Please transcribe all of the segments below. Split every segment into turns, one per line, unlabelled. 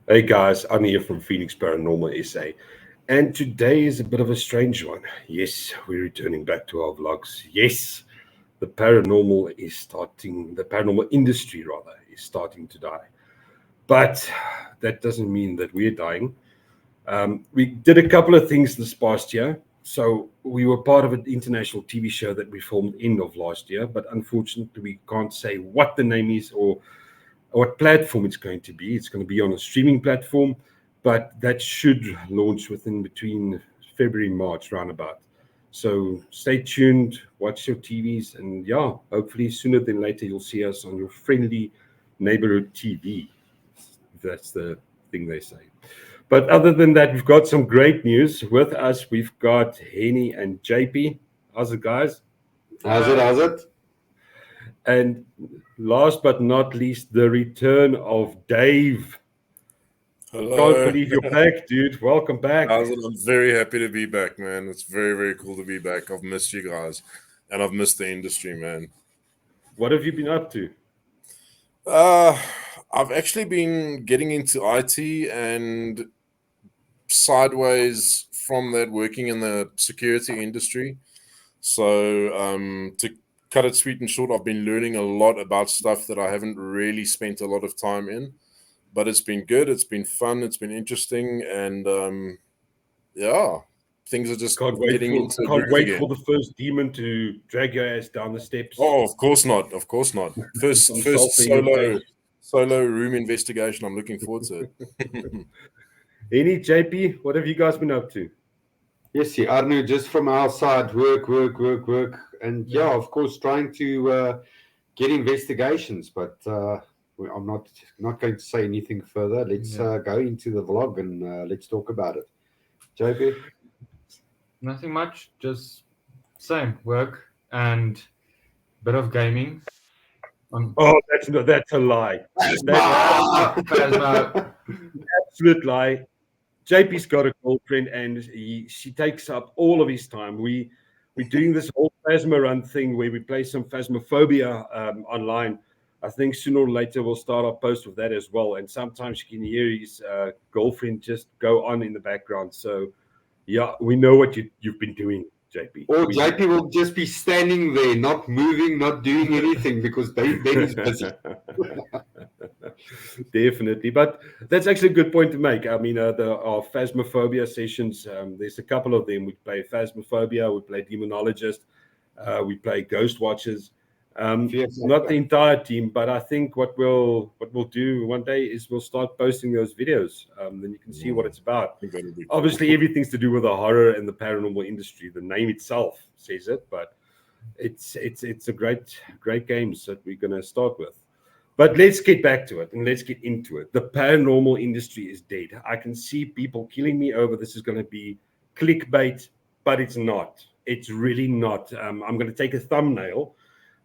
Hey guys, I'm here from Phoenix Paranormal SA, and today is a bit of a strange one. Yes, we're returning back to our vlogs. Yes, the paranormal industry rather, is starting to die. But that doesn't mean that we're dying. We did a couple of things this past year. So we were part of an international TV show that we filmed end of last year, but unfortunately we can't say what the name is or what platform it's going to be. It's going to be on a streaming platform, but that should launch within between February and March roundabout. So stay tuned, watch your TVs, and yeah, hopefully sooner than later you'll see us on your friendly neighborhood TV. If that's the thing they say. But other than that, we've got some great news with us. We've got Henny and JP. How's it, guys?
How's it? How's it?
And last but not least, the return of Dave. Can't
Hello.
believe you're back, dude. Welcome back.
I'm very happy to be back, man. It's very, very cool to be back. I've missed you guys and I've missed the industry, man.
What have you been up to?
Uh, I've actually been getting into IT and sideways from that working in the security industry. So, to cut it sweet and short, I've been learning a lot about stuff that I haven't really spent a lot of time in, but it's been good. It's been fun. It's been interesting. And, yeah, things are just getting into a
Can't
groove
wait
again.
for the first demon to drag your ass down the steps.
Oh, of course not. Of course not. First,
Some
first
sulfur in your
solo
face.
solo room investigation. I'm looking forward to it.
Any JP, what have you guys been up to?
Yes, see, Arno, just from our side, work. And yeah, of course, trying to get investigations, but I'm not going to say anything further. Let's go into the vlog and let's talk about it. JP?
Nothing much, just same work and bit of gaming.
Oh, that's a lie. That's
Phasma.
absolute lie. JP's got a girlfriend, and she takes up all of his time. We're doing this whole Phasma run thing where we play some Phasmophobia online. I think sooner or later we'll start our post with that as well. And sometimes you can hear his girlfriend just go on in the background. So yeah, we know what you've been doing, JP.
Or
We
JP will just be standing there, not moving, not doing anything because then he's busy.
Definitely, but that's actually a good point to make. I mean, our Phasmophobia sessions, there's a couple of them. We play Phasmophobia, we play Demonologist, we play Ghost Watchers. Not the entire team, but I think what we'll do one day is we'll start posting those videos. Then you can see what it's about.
I think that'll be cool.
Obviously, everything's to do with the horror and the paranormal industry. The name itself says it, but it's a great games that we're gonna start with. But let's get back to it and let's get into it. The paranormal industry is dead. I can see people killing me over this is going to be clickbait, but it's not. It's really not. I'm going to take a thumbnail.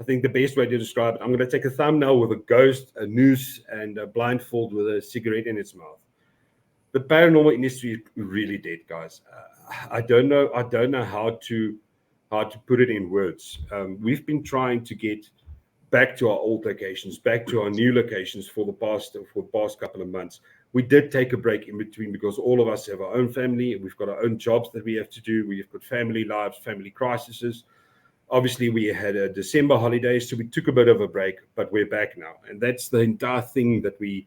I think the best way to describe it, I'm going to take a thumbnail with a ghost, a noose, and a blindfold with a cigarette in its mouth. The paranormal industry is really dead, guys. I don't know. I don't know how to put it in words. We've been trying to get back to our old locations, back to our new locations for the past couple of months. We did take a break in between because all of us have our own family. We've got our own jobs that we have to do. We've got family lives, family crises. Obviously, we had a December holiday, so we took a bit of a break, but we're back now, and that's the entire thing that we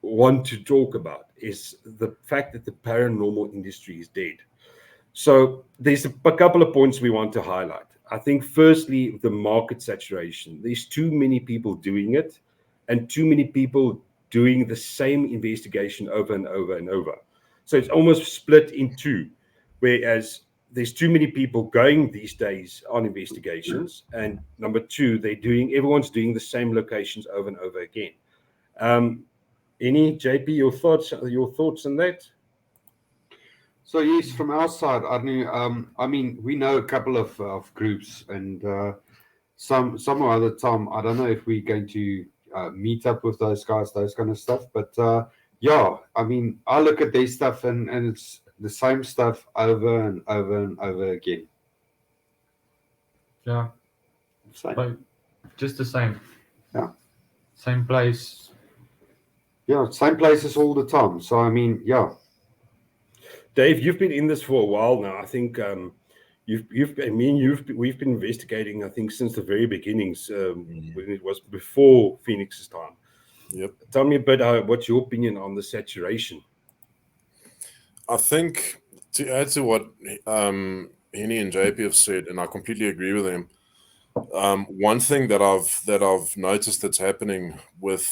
want to talk about is the fact that the paranormal industry is dead. So there's a couple of points we want to highlight. I think firstly, the market saturation. There's too many people doing it and too many people doing the same investigation over and over and over. So it's almost split in two, whereas there's too many people going these days on investigations. And number two, everyone's doing the same locations over and over again. Um, any JP, your thoughts on that?
So yes, from our side, Arnie, I mean, we know a couple of groups, and some other time, I don't know if we're going to meet up with those guys, those kind of stuff. But yeah, I mean, I look at their stuff, and it's the same stuff over and over and over again.
Yeah,
Same.
but just the same.
Yeah.
Same place.
Yeah, same places all the time. So I mean, yeah,
Dave, you've been in this for a while now. I think we've been investigating. I think since the very beginnings, when it was before Phoenix's time.
Yep.
Tell me a bit. What's your opinion on the saturation?
I think to add to what Henny and JP have said, and I completely agree with them. One thing that I've noticed that's happening with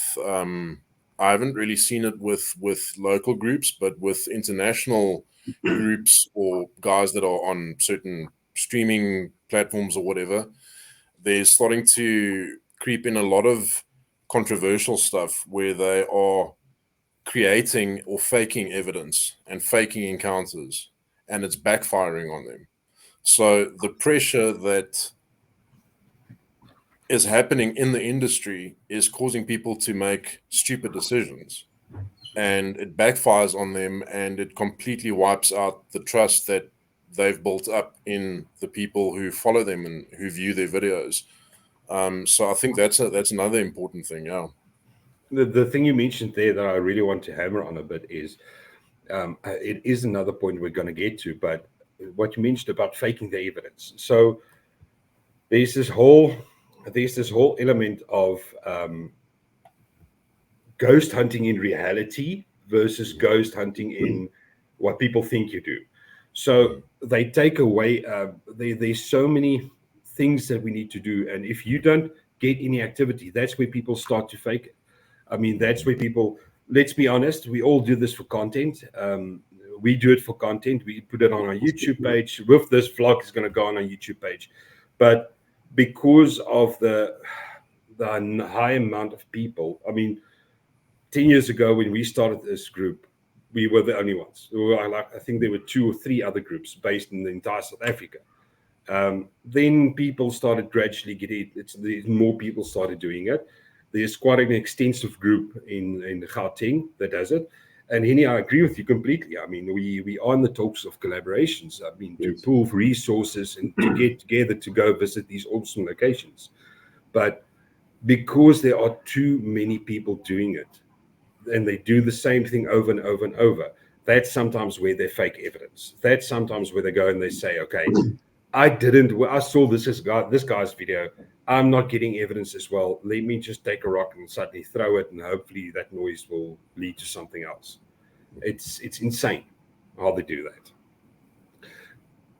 I haven't really seen it with local groups, but with international groups or guys that are on certain streaming platforms or whatever, they're starting to creep in a lot of controversial stuff where they are creating or faking evidence and faking encounters, and it's backfiring on them. So the pressure that is happening in the industry is causing people to make stupid decisions, and it backfires on them, and it completely wipes out the trust that they've built up in the people who follow them and who view their videos. So I think that's another important thing. Yeah.
The thing you mentioned there that I really want to hammer on a bit is it is another point we're going to get to, but what you mentioned about faking the evidence. So there's this whole element of ghost hunting in reality versus ghost hunting in what people think you do. So they take away. There's so many things that we need to do, and if you don't get any activity, that's where people start to fake it. I mean, that's where people. Let's be honest. We all do this for content. We do it for content. We put it on our YouTube page. With this vlog, is going to go on our YouTube page, but because of the high amount of people, I mean, 10 years ago when we started this group, we were the only ones. I think there were 2 or 3 other groups based in the entire South Africa. Then people started gradually getting it. More people started doing it. There's quite an extensive group in Gauteng that does it. And Henny, I agree with you completely. I mean, we are in the talks of collaborations. I mean, to pool resources and to get together to go visit these awesome locations. But because there are too many people doing it, and they do the same thing over and over and over, that's sometimes where they fake evidence. That's sometimes where they go and they say, okay, I saw this guy's video. I'm not getting evidence as well. Let me just take a rock and suddenly throw it, and hopefully that noise will lead to something else. It's insane how they do that.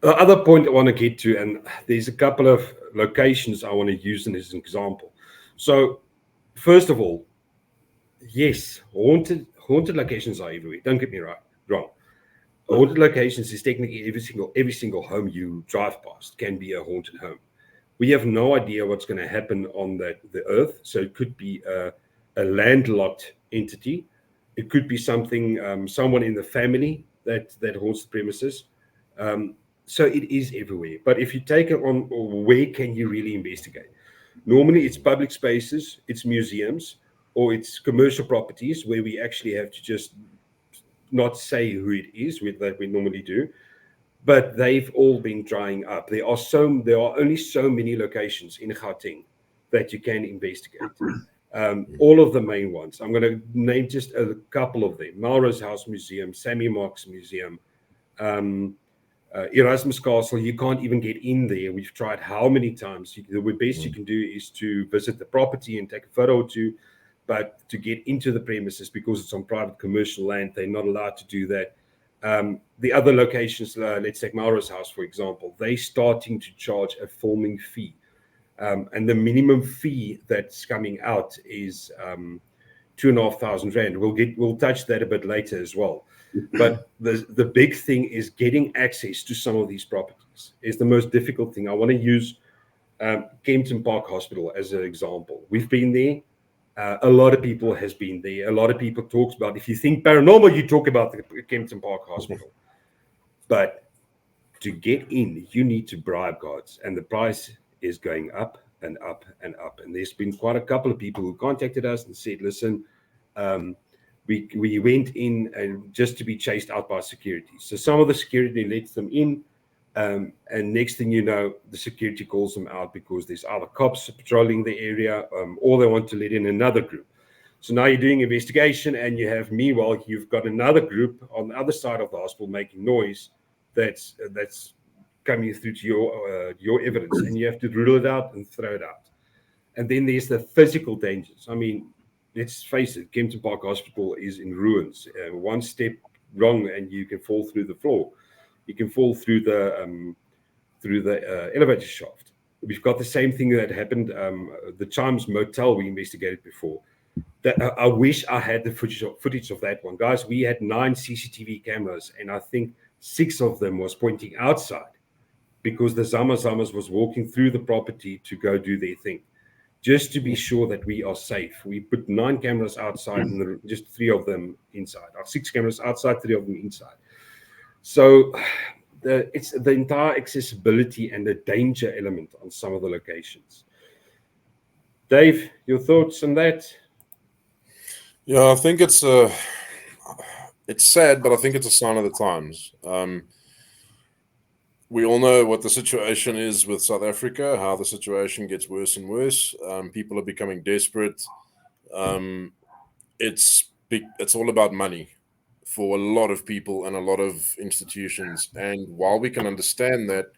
The other point I want to get to, and there's a couple of locations I want to use as an example. So, first of all, yes, haunted locations are everywhere. Don't get me wrong. Haunted locations is technically every single home you drive past can be a haunted home. We have no idea what's going to happen on the earth. So it could be a landlocked entity. It could be someone in the family that haunts the premises. So it is everywhere. But if you take it on, where can you really investigate? Normally, it's public spaces, it's museums, or it's commercial properties where we actually have to just not say who it is that we normally do, but they've all been drying up. There are only so many locations in Gauteng that you can investigate. All of the main ones. I'm going to name just a couple of them: Melrose House Museum, Sammy Marks Museum, Erasmus Castle. You can't even get in there. We've tried how many times. The best you can do is to visit the property and take a photo or two, but to get into the premises, because it's on private commercial land, they're not allowed to do that. The other locations, let's take Melrose House, for example, they're starting to charge a filming fee. And the minimum fee that's coming out is 2,500 rand. We'll touch that a bit later as well. But the big thing is getting access to some of these properties is the most difficult thing. I want to use Kempton Park Hospital as an example. We've been there. A lot of people has been there. A lot of people talks about, if you think paranormal, you talk about the Kempton Park Hospital. But to get in, you need to bribe guards, and the price is going up and up and up. And there's been quite a couple of people who contacted us and said, listen, we went in and just to be chased out by security. So some of the security lets them in, and next thing you know, the security calls them out because there's other cops patrolling the area, or they want to let in another group. So now you're doing investigation, and meanwhile you've got another group on the other side of the hospital making noise that's coming through to your evidence, and you have to rule it out and throw it out. And then there's the physical dangers. I mean, let's face it, Kempton Park Hospital is in ruins. One step wrong and you can fall through the floor. You can fall through the elevator shaft. We've got the same thing that happened, the Chimes Motel we investigated before. I wish I had the footage of that one. Guys, we had 9 CCTV cameras, and I think 6 of them was pointing outside because the Zamas was walking through the property to go do their thing, just to be sure that we are safe. We put 9 cameras outside and just 3 of them inside. 6 cameras outside, 3 of them inside. So it's the entire accessibility and the danger element on some of the locations. Dave, your thoughts on that?
Yeah, I think it's sad, but I think it's a sign of the times. We all know what the situation is with South Africa, how the situation gets worse and worse. People are becoming desperate. It's all about money for a lot of people and a lot of institutions. And while we can understand that,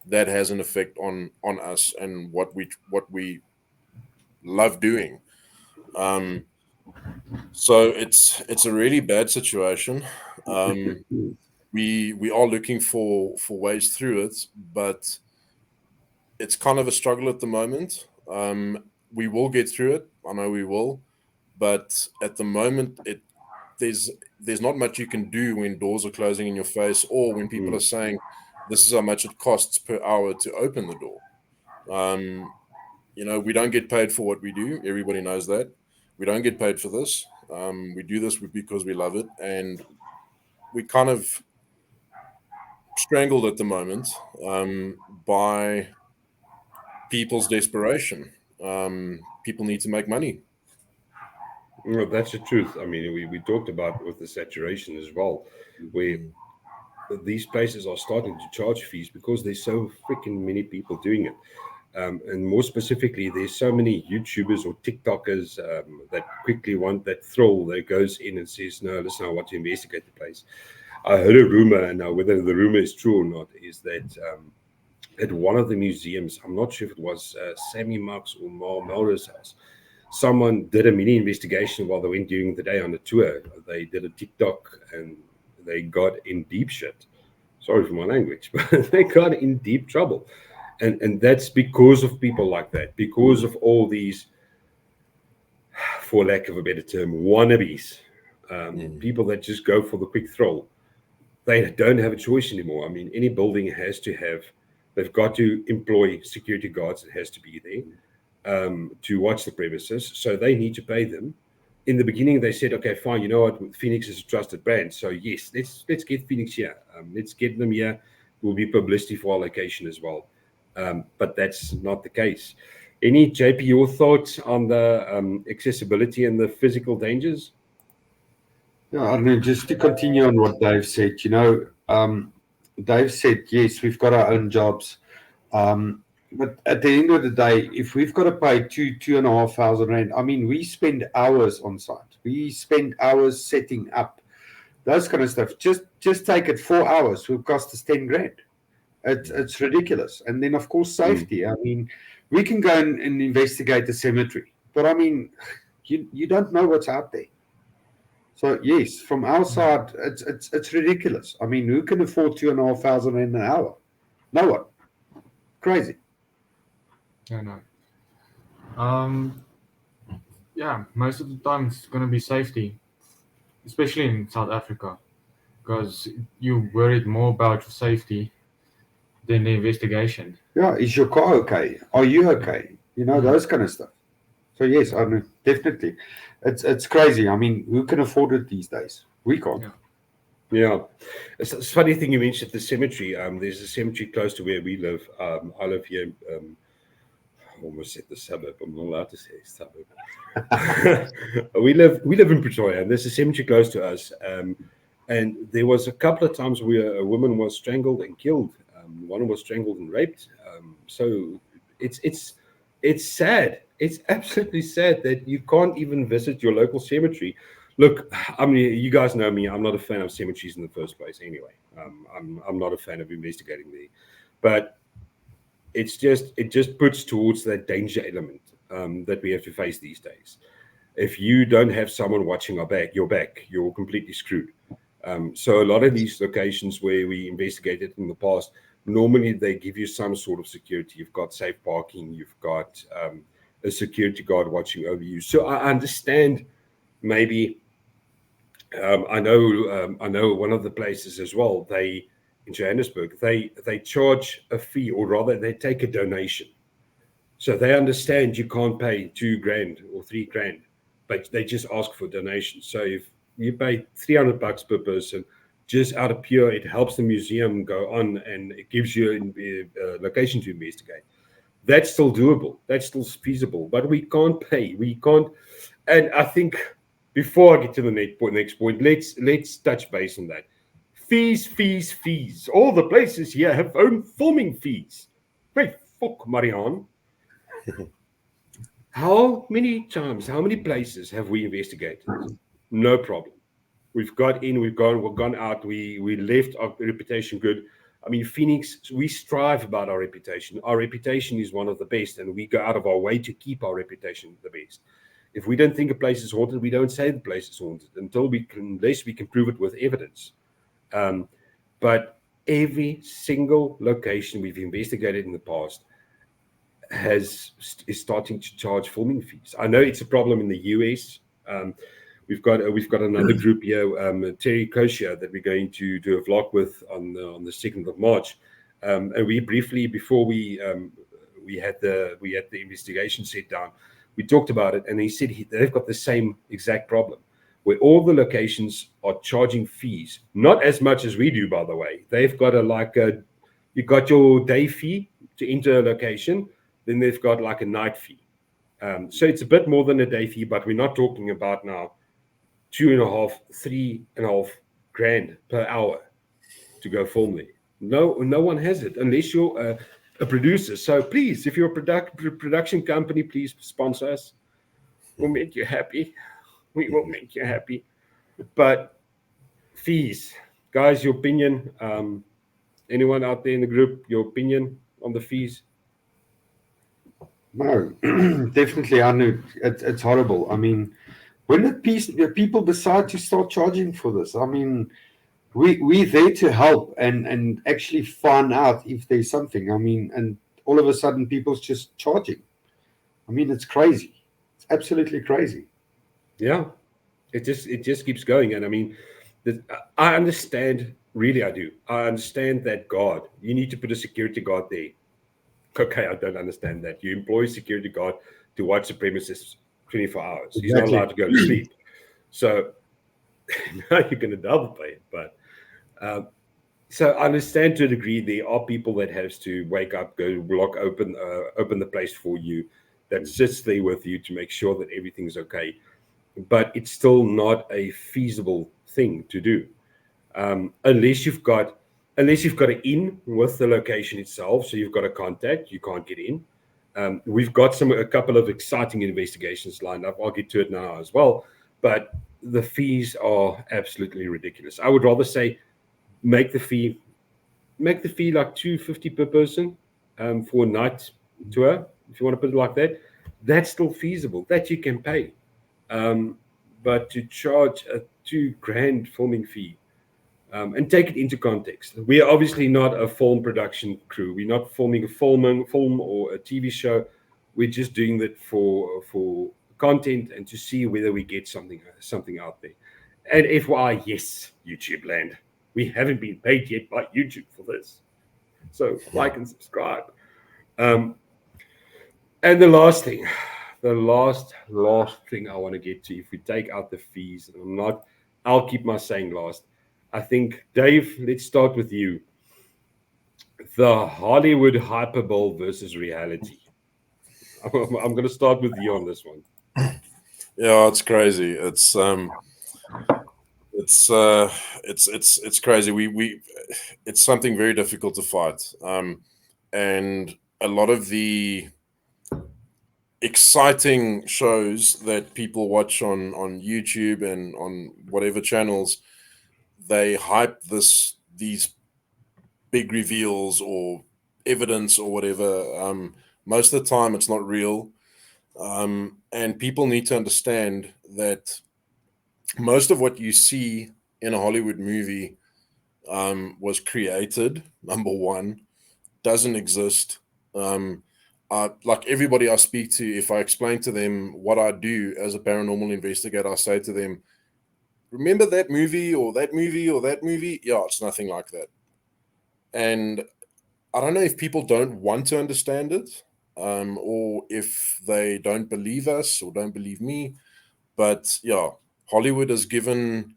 that has an effect on us and what we love doing. So it's a really bad situation. We are looking for ways through it, but it's kind of a struggle at the moment. We will get through it. I know we will, but at the moment, there's not much you can do when doors are closing in your face, or when people are saying this is how much it costs per hour to open the door. We don't get paid for what we do. Everybody knows that. We don't get paid for this. We do this because we love it, and we kind of strangled at the moment by people's desperation. People need to make money.
Well, that's the truth. I mean, we talked about with the saturation as well, where these places are starting to charge fees because there's so freaking many people doing it. And more specifically, there's so many YouTubers or TikTokers that quickly want that thrill that goes in and says, no, listen, I want to investigate the place. I heard a rumor, and now whether the rumor is true or not, is that at one of the museums, I'm not sure if it was Sammy Marks or Melrose House, someone did a mini investigation while they went during the day on the tour. They did a TikTok and they got in deep shit. Sorry for my language, but they got in deep trouble. And that's because of people like that, because of all these, for lack of a better term, wannabes, people that just go for the quick thrill. They don't have a choice anymore. I mean, any building has to have, they've got to employ security guards that has to be there to watch the premises. So they need to pay them. In the beginning, they said, okay, fine, you know what, Phoenix is a trusted brand. So yes, let's get Phoenix here. Let's get them here. Will be publicity for our location as well. But that's not the case. Any, JP, your thoughts on the accessibility and the physical dangers?
Yeah, I mean, just to continue on what Dave said, Dave said, yes, we've got our own jobs. But at the end of the day, if we've got to pay 2,500 rand, I mean, we spend hours on site. We spend hours setting up those kind of stuff. Just take it 4 hours will cost us 10 grand. It's ridiculous. And then, of course, safety. I mean, we can go and investigate the cemetery, but I mean, you don't know what's out there. So yes, from our side, it's ridiculous. I mean, who can afford 2,500 rand an hour? No one. Crazy.
Yeah, no. Yeah, most of the time it's going to be safety, especially in South Africa, because you're worried more about your safety than the investigation.
Yeah, is your car okay? Are you okay? Those kind of stuff. So yes, I mean, definitely, it's crazy. I mean, who can afford it these days? We can't.
Yeah. It's a funny thing you mentioned the cemetery. There's a cemetery close to where we live. I live here. I almost said the suburb. I'm not allowed to say suburb. we live in Pretoria, and there's a cemetery close to us. And there was a couple of times where a woman was strangled and killed. One was strangled and raped. So it's sad. It's absolutely sad that you can't even visit your local cemetery. Look, I mean, you guys know me. I'm not a fan of cemeteries in the first place. Anyway, I'm not a fan of investigating there, but it just puts towards that danger element that we have to face these days. If you don't have someone watching your back, you're completely screwed. So a lot of these locations where we investigated in the past, normally they give you some sort of security. You've got safe parking, you've got a security guard watching over you. So I understand maybe I know one of the places as well. They in Johannesburg they charge a fee, or rather they take a donation. So they understand you can't pay $2,000 or $3,000, but they just ask for donations. So if you pay $300 per person, just out of pure, it helps the museum go on and it gives you a location to investigate. That's still doable. That's still feasible, but we can't pay. We can't. And I think before I get to the next point, let's touch base on that. Fees, fees, fees. All the places here have own filming fees. Wait, fuck, Marianne. How many times, how many places have we investigated? No problem. We've got in, we've gone out, we left our reputation good. I mean, Phoenix, we strive about our reputation. Our reputation is one of the best, and we go out of our way to keep our reputation the best. If we don't think a place is haunted, we don't say the place is haunted unless we can prove it with evidence. But every single location we've investigated in the past is starting to charge filming fees. I know it's a problem in the US. We've got another group here, Terry Koshia, that we're going to do a vlog with on the 2nd of March. And we briefly, before we had the investigation set down, we talked about it, and he said they've got the same exact problem, where all the locations are charging fees, not as much as we do, by the way. They've got you got your day fee to enter a location, then they've got like a night fee. So it's a bit more than a day fee, but we're not talking about now $2.5, $3.5 grand per hour to go film there. No one has it unless you're a producer. So please, if you're a production company, please sponsor us. We'll make you happy. We will make you happy. But fees, guys, your opinion. Anyone out there in the group, your opinion on the fees?
No, definitely, Anu. It's horrible. I mean, when did people decide to start charging for this? I mean, we're there to help and actually find out if there's something. I mean, and all of a sudden, people's just charging. I mean, it's crazy. It's absolutely crazy.
Yeah, it just keeps going. And I mean, I understand. Really, I do. I understand that guard. You need to put a security guard there. Okay, I don't understand that. You employ a security guard to watch the premises 24 hours. He's not allowed to go to sleep. So now you're going to double pay it. But so I understand to a degree there are people that has to wake up, go open the place for you, that sits there with you to make sure that everything's okay. But it's still not a feasible thing to do. Unless you've got an in with the location itself, so you've got a contact, you can't get in. We've got a couple of exciting investigations lined up. I'll get to it now as well. But the fees are absolutely ridiculous. I would rather say make the fee like $250 per person for a night tour, if you want to put it like that. That's still feasible. That you can pay. But to charge a $2,000 filming fee. And take it into context. We are obviously not a film production crew. We're not filming a film or a TV show. We're just doing that for content and to see whether we get something out there. And FYI, yes, YouTube land. We haven't been paid yet by YouTube for this. So like and subscribe. And the last thing I want to get to, if we take out the fees, and I'll keep my saying last. I think, Dave, let's start with you. The Hollywood hyperbole versus reality. I'm going to start with you on this one.
Yeah, it's crazy. It's crazy. It's something very difficult to fight. And a lot of the exciting shows that people watch on YouTube and on whatever channels, they hype these big reveals or evidence or whatever. Most of the time, it's not real, and people need to understand that most of what you see in a Hollywood movie was created. Number one, doesn't exist. Like everybody I speak to, if I explain to them what I do as a paranormal investigator, I say to them, remember that movie or that movie or that movie? Yeah, it's nothing like that. And I don't know if people don't want to understand it, or if they don't believe us or don't believe me. But yeah, Hollywood has given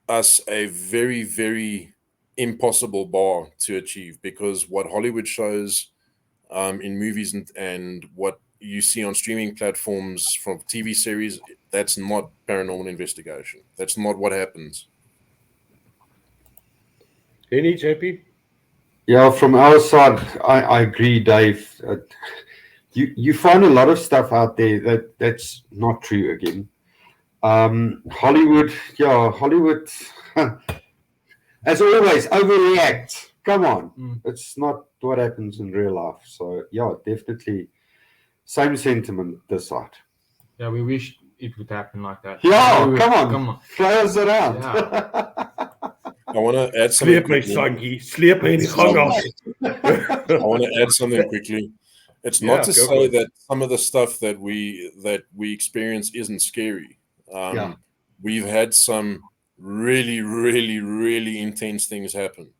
us a very, very impossible bar to achieve, because what Hollywood shows in movies and what you see on streaming platforms from TV series, that's not paranormal investigation. That's not what happens.
Any JP?
Yeah, from our side, I agree, Dave. You find a lot of stuff out there that's not true again. Hollywood, yeah, Hollywood, as always, overreact. Come on, it's not what happens in real life. So yeah, definitely, same sentiment this side.
Yeah, we wish it would happen like that.
Yeah,
We would-
come on, throw us around.
I want to add something
Sleep my
quickly.
Sangi. Sleep my gang af.
I want to add something quickly. It's not to
go for
say
it.
that some of the stuff that we experience isn't scary.
Yeah.
We've had some really, really, really intense things happen,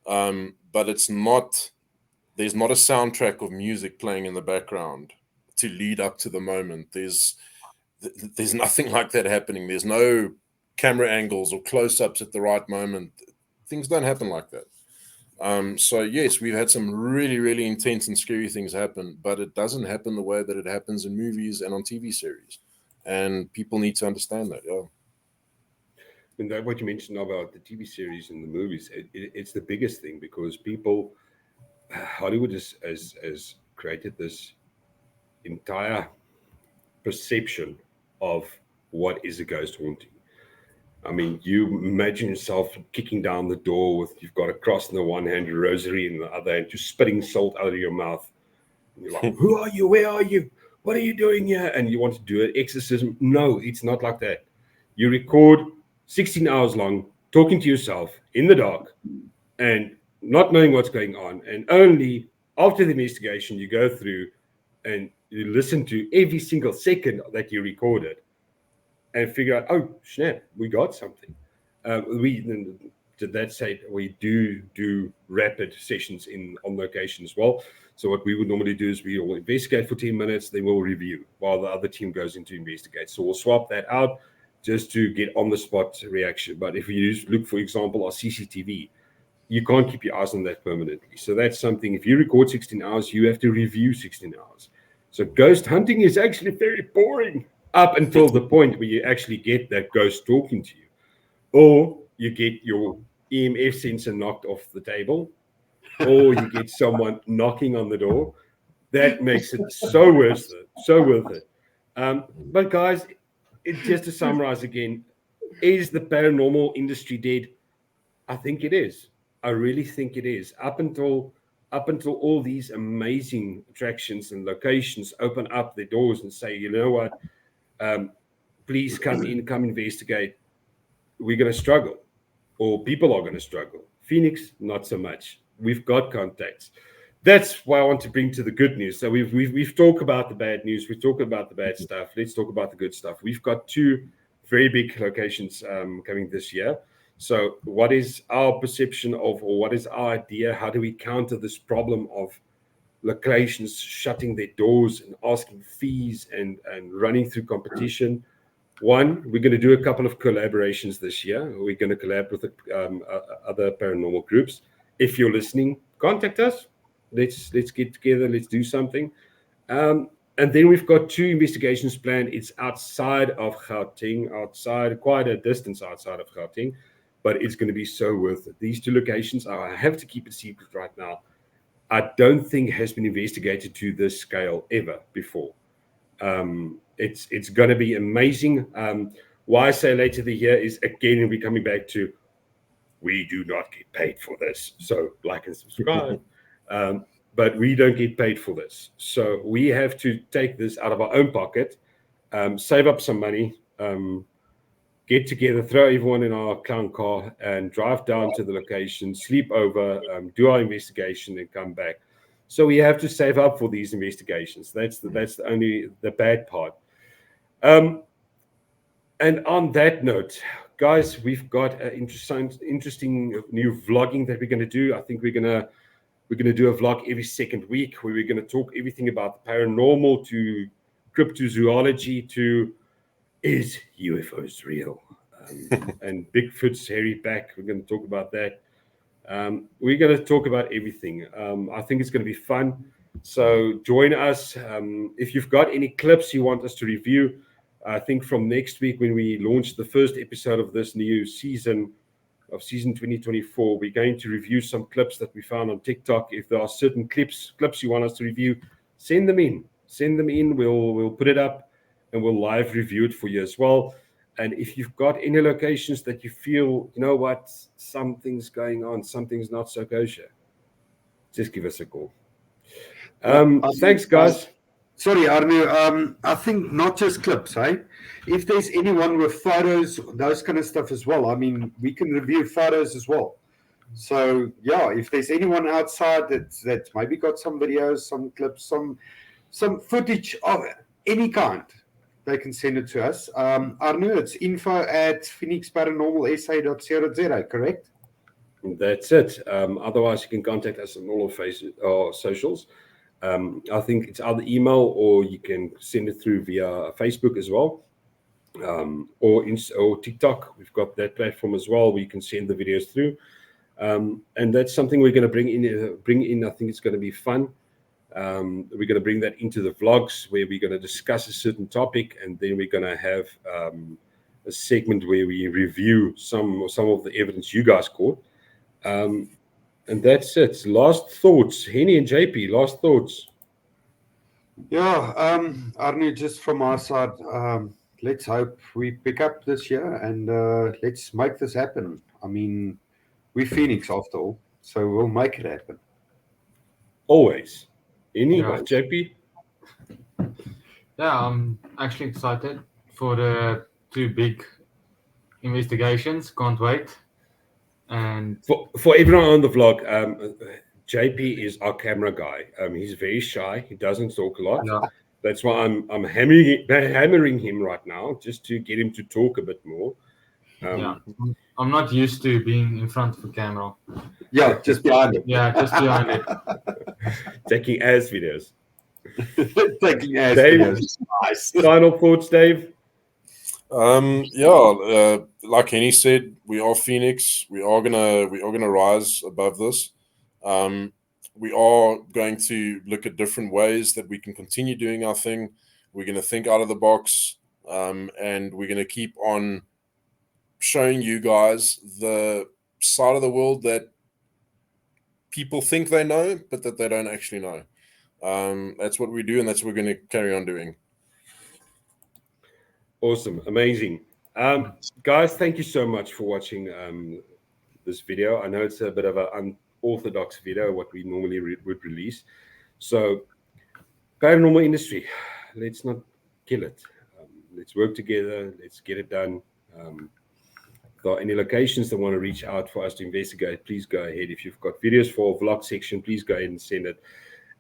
but it's not. There's not a soundtrack of music playing in the background to lead up to the moment. There's nothing like that happening. There's no camera angles or close-ups at the right moment. Things don't happen like that. So yes, we've had some really, really intense and scary things happen, but it doesn't happen the way that it happens in movies and on TV series, and people need to understand that. Yeah.
And that, what you mentioned about the TV series and the movies, it's the biggest thing, because people, Hollywood has created this entire perception of what is a ghost haunting. I mean, you imagine yourself kicking down the door with, you've got a cross in the one hand, a rosary in the other hand, just spitting salt out of your mouth. And you're like, who are you? Where are you? What are you doing here? And you want to do an exorcism. No, it's not like that. You record 16 hours long, talking to yourself in the dark and not knowing what's going on. And only after the investigation, you go through and you listen to every single second that you recorded and figure out, oh snap, we got something. That said, we do rapid sessions on location as well. So what we would normally do is we will investigate for 10 minutes, then we'll review while the other team goes in to investigate. So we'll swap that out just to get on the spot reaction. But if you look, for example, our CCTV, you can't keep your eyes on that permanently. So that's something, if you record 16 hours, you have to review 16 hours. So ghost hunting is actually very boring up until the point where you actually get that ghost talking to you, or you get your EMF sensor knocked off the table, or you get someone knocking on the door. That makes it so worth it. But guys, just to summarize again, is the paranormal industry dead? I think it is. I really think it is. Up until all these amazing attractions and locations open up their doors and say, you know what, please come in, come investigate, we're going to struggle, or people are going to struggle. Phoenix, not so much. We've got contacts. That's why I want to bring to the good news. So we've talked about the bad news. We've talked about the bad stuff. Let's talk about the good stuff. We've got 2 very big locations coming this year. So what is our perception of, or what is our idea? How do we counter this problem of locations shutting their doors and asking fees and running through competition? One, we're going to do a couple of collaborations this year. We're going to collab with other paranormal groups. If you're listening, contact us. Let's get together. Let's do something. And then we've got 2 investigations planned. It's outside of Gauteng, quite a distance outside of Gauteng, but it's going to be so worth it. These 2 locations, I have to keep it secret right now, I don't think has been investigated to this scale ever before. It's going to be amazing. Why I say later the year is, again, we're coming back to, we do not get paid for this. So like and subscribe. But we don't get paid for this. So we have to take this out of our own pocket, save up some money, get together, throw everyone in our clown car and drive down to the location, sleep over, do our investigation and come back. So we have to save up for these investigations. That's only the bad part. And on that note, guys, we've got an interesting new vlogging that we're going to do. I think we're going to do a vlog every second week where we're going to talk everything about the paranormal to cryptozoology to, is UFOs real? And Bigfoot's hairy back. We're going to talk about that. We're going to talk about everything. I think it's going to be fun. So join us. If you've got any clips you want us to review, I think from next week when we launch the first episode of this new season, of season 2024, we're going to review some clips that we found on TikTok. If there are certain clips you want us to review, send them in. We'll put it up and we'll live review it for you as well. And if you've got any locations that you feel, you know what, something's going on, something's not so kosher, just give us a call. Thanks, guys.
Sorry, Arno. I think not just clips, right? If there's anyone with photos, those kind of stuff as well. I mean, we can review photos as well. So yeah, if there's anyone outside that maybe got some videos, some clips, some footage of any kind, they can send it to us. Arno, it's info@phoenixparanormalsa.co.za, correct?
That's it. Otherwise, you can contact us on all of our socials. I think it's either email or you can send it through via Facebook as well, or TikTok. We've got that platform as well where you can send the videos through. And that's something we're going to bring in. I think it's going to be fun. We're going to bring that into the vlogs where we're going to discuss a certain topic, and then we're going to have a segment where we review some of the evidence you guys caught. And that's it. Last thoughts, Henny and JP. Last thoughts.
Yeah, Arno, just from our side, let's hope we pick up this year and let's make this happen. I mean, we're Phoenix after all, so we'll make it happen.
Always. Henny,
Yeah.
JP.
Yeah, I'm actually excited for the 2 big investigations. Can't wait. And
For everyone on the vlog, JP is our camera guy. He's very shy. He doesn't talk a lot.
yeah,
That's why I'm hammering him right now, just to get him to talk a bit more.
yeah, I'm not used to being in front of a camera.
Yeah, just behind it.
Yeah, just behind it.
Taking ass videos.
Taking ass
Dave?
videos. Nice.
Final thoughts, Dave?
Like Henny said, we are Phoenix. We are gonna rise above this. We are going to look at different ways that we can continue doing our thing. We're going to think out of the box, and we're going to keep on showing you guys the side of the world that people think they know, but that they don't actually know. That's what we do, and that's what we're going to carry on doing.
Awesome. Amazing. Guys, thank you so much for watching this video. I know it's a bit of an unorthodox video, what we normally would release. So, Paranormal Industry, let's not kill it. Let's work together. Let's get it done. If there are any locations that want to reach out for us to investigate, please go ahead. If you've got videos for a vlog section, please go ahead and send it.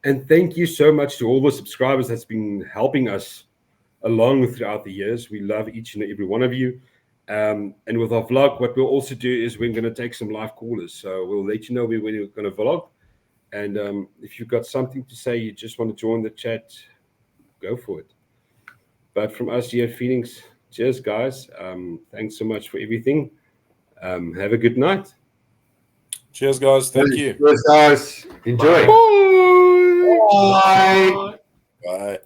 And thank you so much to all the subscribers that's been helping us along throughout the years. We love each and every one of you. And with our vlog, what we'll also do is we're going to take some live callers. So we'll let you know when we're going to vlog. And if you've got something to say, you just want to join the chat, go for it. But from us here at Phoenix, cheers, guys. Thanks so much for everything. Have a good night.
Cheers, guys. Thank you.
Cheers, guys. Enjoy.
Bye.
Bye.
Bye.